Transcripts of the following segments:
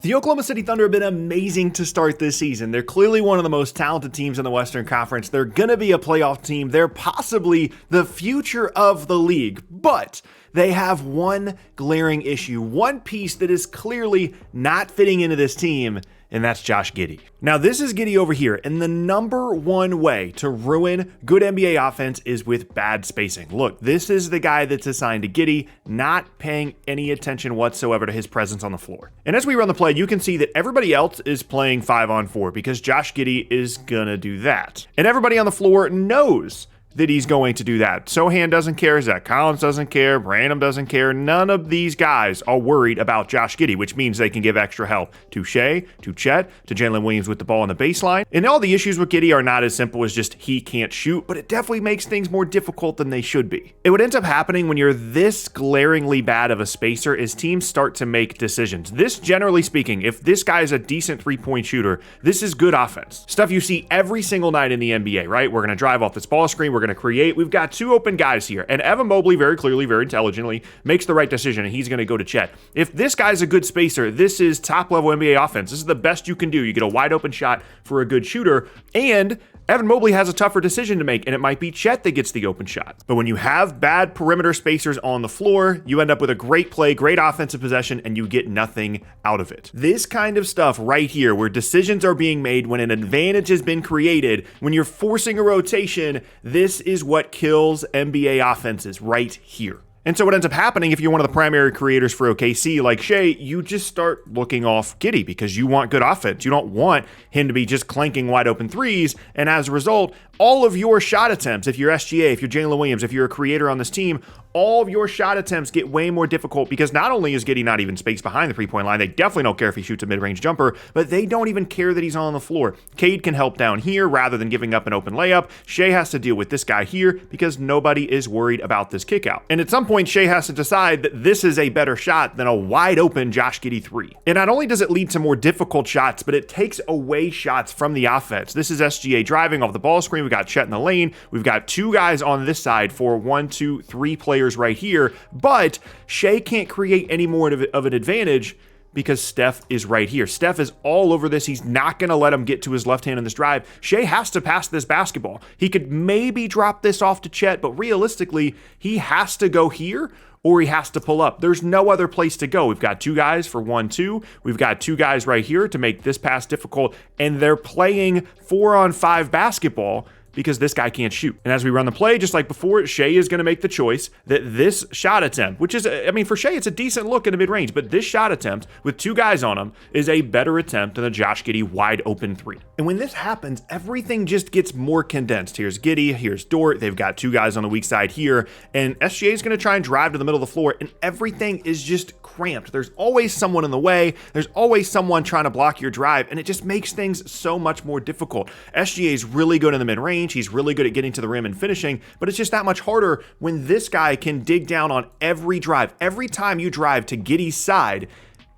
The Oklahoma City Thunder have been amazing to start this season. They're clearly one of the most talented teams in the Western Conference. They're going to be a playoff team. They're possibly the future of the league, but they have one glaring issue, one piece that is clearly not fitting into this team, and that's Josh Giddey. Now, this is Giddey over here, and the number one way to ruin good NBA offense is with bad spacing. Look, this is the guy that's assigned to Giddey, not paying any attention whatsoever to his presence on the floor. And as we run the play, you can see that everybody else is playing 5-on-4 because Josh Giddey is gonna do that. And everybody on the floor knows that he's going to do that. Sohan doesn't care, Zach Collins doesn't care, Branham doesn't care. None of these guys are worried about Josh Giddey, which means they can give extra help to Shea, to Chet, to Jalen Williams with the ball on the baseline. And all the issues with Giddey are not as simple as just he can't shoot, but it definitely makes things more difficult than they should be. And what ends up happening when you're this glaringly bad of a spacer is teams start to make decisions. This, generally speaking, if this guy is a decent three-point shooter, this is good offense. Stuff you see every single night in the NBA, right? We're going to drive off this ball screen, we're going to create. We've got two open guys here, and Evan Mobley very clearly, very intelligently makes the right decision, and he's going to go to Chet. If this guy's a good spacer, this is top-level NBA offense. This is the best you can do. You get a wide-open shot for a good shooter, and Evan Mobley has a tougher decision to make, and it might be Chet that gets the open shot. But when you have bad perimeter spacers on the floor, you end up with a great play, great offensive possession, and you get nothing out of it. This kind of stuff right here, where decisions are being made when an advantage has been created, when you're forcing a rotation, this is what kills NBA offenses right here. And so what ends up happening, if you're one of the primary creators for OKC like Shea, you just start looking off Giddey because you want good offense. You don't want him to be just clanking wide open threes. And as a result, all of your shot attempts, if you're SGA, if you're Jalen Williams, if you're a creator on this team, all of your shot attempts get way more difficult because not only is Giddey not even spaced behind the three-point line, they definitely don't care if he shoots a mid-range jumper, but they don't even care that he's on the floor. Cade can help down here rather than giving up an open layup. Shea has to deal with this guy here because nobody is worried about this kick out. And at some point, Shea has to decide that this is a better shot than a wide-open Josh Giddey three. And not only does it lead to more difficult shots, but it takes away shots from the offense. This is SGA driving off the ball screen. We've got Chet in the lane. We've got two guys on this side for 1, 2, 3 players right here, but Shea can't create any more of an advantage because Steph is right here. Steph is all over this. He's not going to let him get to his left hand in this drive. Shea has to pass this basketball. He could maybe drop this off to Chet, but realistically, he has to go here or he has to pull up. There's no other place to go. We've got two guys for 1, 2. We've got two guys right here to make this pass difficult, and they're playing 4-on-5 basketball because this guy can't shoot. And as we run the play, just like before, Shea is going to make the choice that this shot attempt, which is, I mean, for Shea, it's a decent look in the mid-range, but this shot attempt with two guys on him is a better attempt than the Josh Giddey wide open three. And when this happens, everything just gets more condensed. Here's Giddey, here's Dort. They've got two guys on the weak side here, and SGA is going to try and drive to the middle of the floor, and everything is just cramped. There's always someone in the way. There's always someone trying to block your drive, and it just makes things so much more difficult. SGA is really good in the mid-range. He's really good at getting to the rim and finishing, but it's just that much harder when this guy can dig down on every drive. Every time you drive to Giddey's side,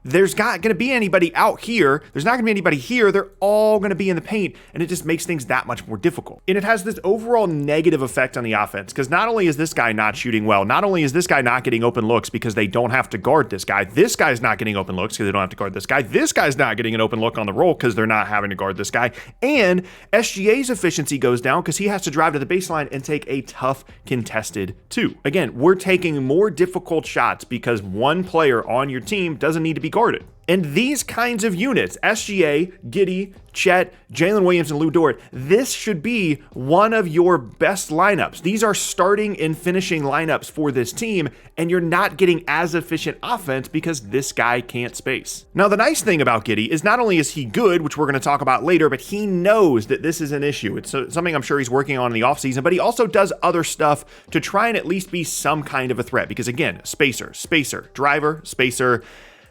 there's not going to be anybody out here. There's not going to be anybody here. They're all going to be in the paint, and it just makes things that much more difficult. And it has this overall negative effect on the offense because not only is this guy not shooting well, not only is this guy not getting open looks because they don't have to guard this guy's not getting open looks because they don't have to guard this guy's not getting an open look on the roll because they're not having to guard this guy, and SGA's efficiency goes down because he has to drive to the baseline and take a tough contested two. Again, we're taking more difficult shots because one player on your team doesn't need to be guarded. And these kinds of units, SGA, Giddey, Chet, Jalen Williams, and Lou Dort, this should be one of your best lineups. These are starting and finishing lineups for this team, and you're not getting as efficient offense because this guy can't space. Now, the nice thing about Giddey is not only is he good, which we're going to talk about later, but he knows that this is an issue. It's something I'm sure he's working on in the offseason, but he also does other stuff to try and at least be some kind of a threat because, again, spacer, driver, spacer,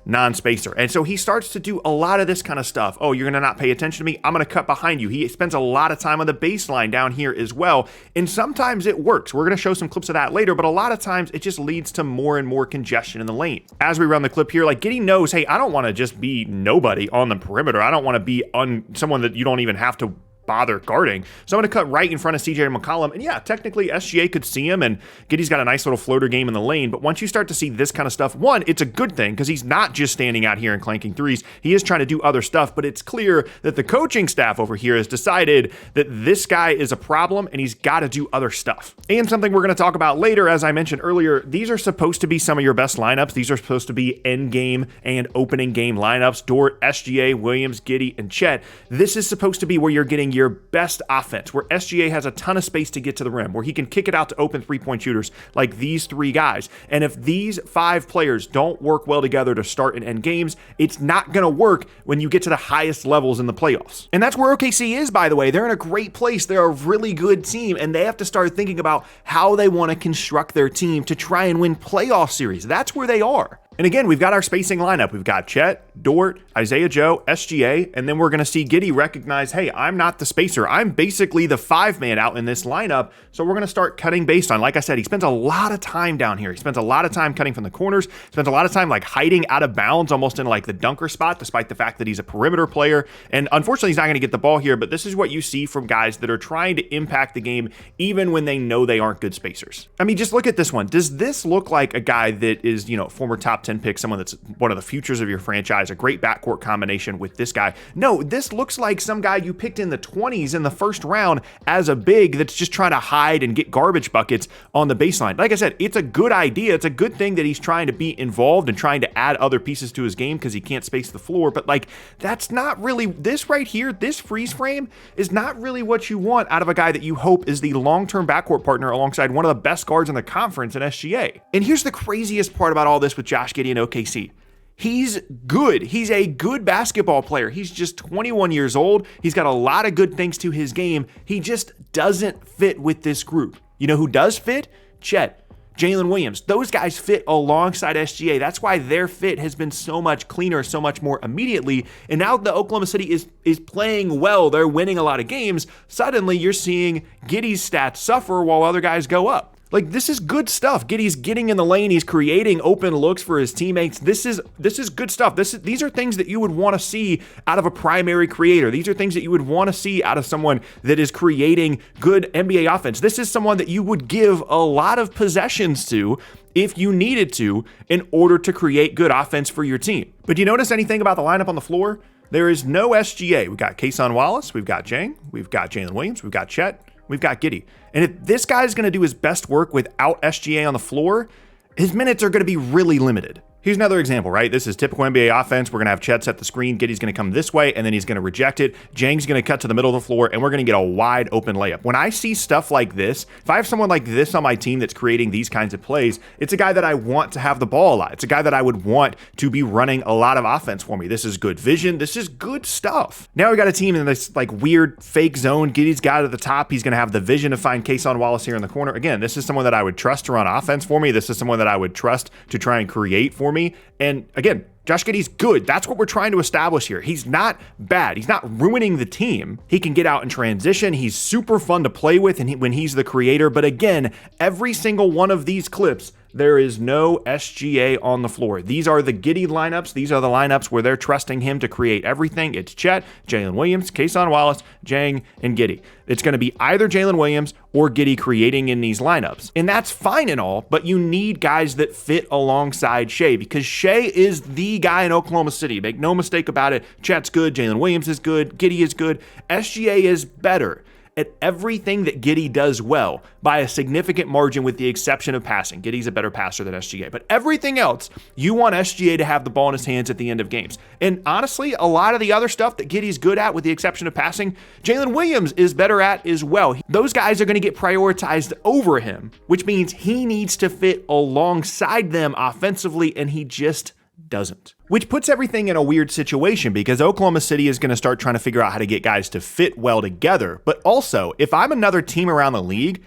non-spacer. And so he starts to do a lot of this kind of stuff. Oh, you're going to not pay attention to me? I'm going to cut behind you. He spends a lot of time on the baseline down here as well. And sometimes it works. We're going to show some clips of that later, but a lot of times it just leads to more and more congestion in the lane. As we run the clip here, like Giddey knows, hey, I don't want to just be nobody on the perimeter. I don't want to be on someone that you don't even have to bother guarding. So I'm going to cut right in front of CJ McCollum. And yeah, technically SGA could see him, and Giddey's got a nice little floater game in the lane. But once you start to see this kind of stuff, one, it's a good thing because he's not just standing out here and clanking threes. He is trying to do other stuff, but it's clear that the coaching staff over here has decided that this guy is a problem and he's got to do other stuff. And something we're going to talk about later, as I mentioned earlier, these are supposed to be some of your best lineups. These are supposed to be end game and opening game lineups. Dort, SGA, Williams, Giddey, and Chet. This is supposed to be where you're getting your best offense, where SGA has a ton of space to get to the rim, where he can kick it out to open three-point shooters like these three guys. And if these 5 players don't work well together to start and end games, it's not going to work when you get to the highest levels in the playoffs. And that's where OKC is, by the way. They're in a great place. They're a really good team, and they have to start thinking about how they want to construct their team to try and win playoff series. That's where they are. And again, we've got our spacing lineup. We've got Chet, Dort, Isaiah Joe, SGA, and then we're going to see Giddey recognize, hey, I'm not the spacer. I'm basically the 5-man out in this lineup, so we're going to start cutting based on. Like I said, he spends a lot of time down here. He spends a lot of time cutting from the corners, spends a lot of time like hiding out of bounds, almost in like the dunker spot, despite the fact that he's a perimeter player. And unfortunately, he's not going to get the ball here, but this is what you see from guys that are trying to impact the game even when they know they aren't good spacers. I mean, just look at this one. Does this look like a guy that is, former top 10 pick, someone that's one of the futures of your franchise, a great backcourt combination with this guy? No, this looks like some guy you picked in the 20s in the first round as a big that's just trying to hide and get garbage buckets on the baseline. Like I said, it's a good idea. It's a good thing that he's trying to be involved and trying to add other pieces to his game because he can't space the floor. But like, that's not really, this right here, this freeze frame is not really what you want out of a guy that you hope is the long-term backcourt partner alongside one of the best guards in the conference in SGA. And here's the craziest part about all this with Josh Giddey and OKC. He's good. He's a good basketball player. He's just 21 years old. He's got a lot of good things to his game. He just doesn't fit with this group. You know who does fit? Chet, Jalen Williams. Those guys fit alongside SGA. That's why their fit has been so much cleaner, so much more immediately. And now that Oklahoma City is playing well, they're winning a lot of games, suddenly you're seeing Giddey's stats suffer while other guys go up. Like, this is good stuff. Giddey's getting in the lane. He's creating open looks for his teammates. This is good stuff. These are things that you would want to see out of a primary creator. These are things that you would want to see out of someone that is creating good NBA offense. This is someone that you would give a lot of possessions to if you needed to in order to create good offense for your team. But do you notice anything about the lineup on the floor? There is no SGA. We've got Kason Wallace. We've got Jang. We've got Jalen Williams. We've got Chet. We've got Giddey. And if this guy is going to do his best work without SGA on the floor, his minutes are going to be really limited. Here's another example, right? This is typical NBA offense. We're going to have Chet set the screen. Giddey's going to come this way, and then he's going to reject it. Jang's going to cut to the middle of the floor, and we're going to get a wide open layup. When I see stuff like this, if I have someone like this on my team that's creating these kinds of plays, it's a guy that I want to have the ball a lot. It's a guy that I would want to be running a lot of offense for me. This is good vision. This is good stuff. Now we got a team in this like weird fake zone. Giddey's got at the top. He's going to have the vision to find Kason Wallace here in the corner. Again, this is someone that I would trust to run offense for me. This is someone that I would trust to try and create for me. And again, Josh Giddey's good. That's what we're trying to establish here. He's not bad. He's not ruining the team. He can get out in transition. He's super fun to play with when he's the creator. But again, every single one of these clips, there is no SGA on the floor. These are the Giddey lineups. These are the lineups where they're trusting him to create everything. It's Chet, Jalen Williams, Kason Wallace, Jang, and Giddey. It's going to be either Jalen Williams or Giddey creating in these lineups. And that's fine and all, but you need guys that fit alongside Shea because Shea is the guy in Oklahoma City. Make no mistake about it. Chet's good. Jalen Williams is good. Giddey is good. SGA is better at everything that Giddey does well by a significant margin with the exception of passing. Giddey's a better passer than SGA. But everything else, you want SGA to have the ball in his hands at the end of games. And honestly, a lot of the other stuff that Giddey's good at with the exception of passing, Jalen Williams is better at as well. Those guys are going to get prioritized over him, which means he needs to fit alongside them offensively, and he just doesn't. Which puts everything in a weird situation because Oklahoma City is going to start trying to figure out how to get guys to fit well together. But also, if I'm another team around the league,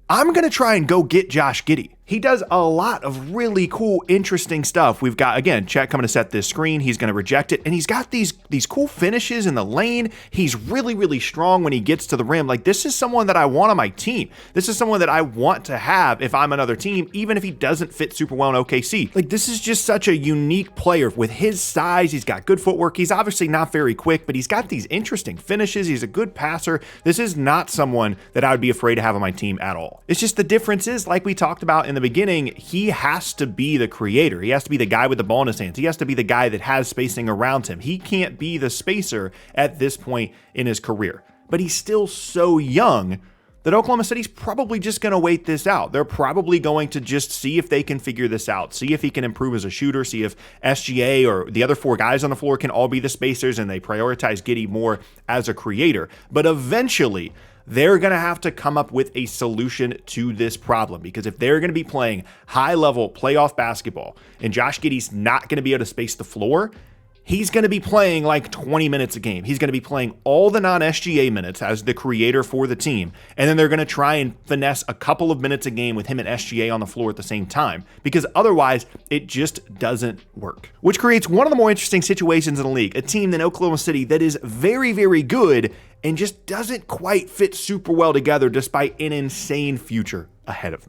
I'm going to try and go get Josh Giddey. He does a lot of really cool, interesting stuff. We've got, again, Chet coming to set this screen. He's going to reject it. And he's got these cool finishes in the lane. He's really, really strong when he gets to the rim. Like, this is someone that I want on my team. This is someone that I want to have if I'm another team, even if he doesn't fit super well in OKC. Like, this is just such a unique player with his size. He's got good footwork. He's obviously not very quick, but he's got these interesting finishes. He's a good passer. This is not someone that I would be afraid to have on my team at all. It's just the difference is, like we talked about in the beginning, he has to be the creator. He has to be the guy with the ball in his hands. He has to be the guy that has spacing around him. He can't be the spacer at this point in his career. But he's still so young that Oklahoma City's probably just going to wait this out. They're probably going to just see if they can figure this out, see if he can improve as a shooter, see if SGA or the other 4 guys on the floor can all be the spacers and they prioritize Giddey more as a creator. But eventually, they're going to have to come up with a solution to this problem, because if they're going to be playing high-level playoff basketball and Josh Giddey's not going to be able to space the floor, he's going to be playing like 20 minutes a game. He's going to be playing all the non-SGA minutes as the creator for the team, and then they're going to try and finesse a couple of minutes a game with him and SGA on the floor at the same time, because otherwise it just doesn't work. Which creates one of the more interesting situations in the league, a team in Oklahoma City that is very, very good and just doesn't quite fit super well together despite an insane future ahead of them.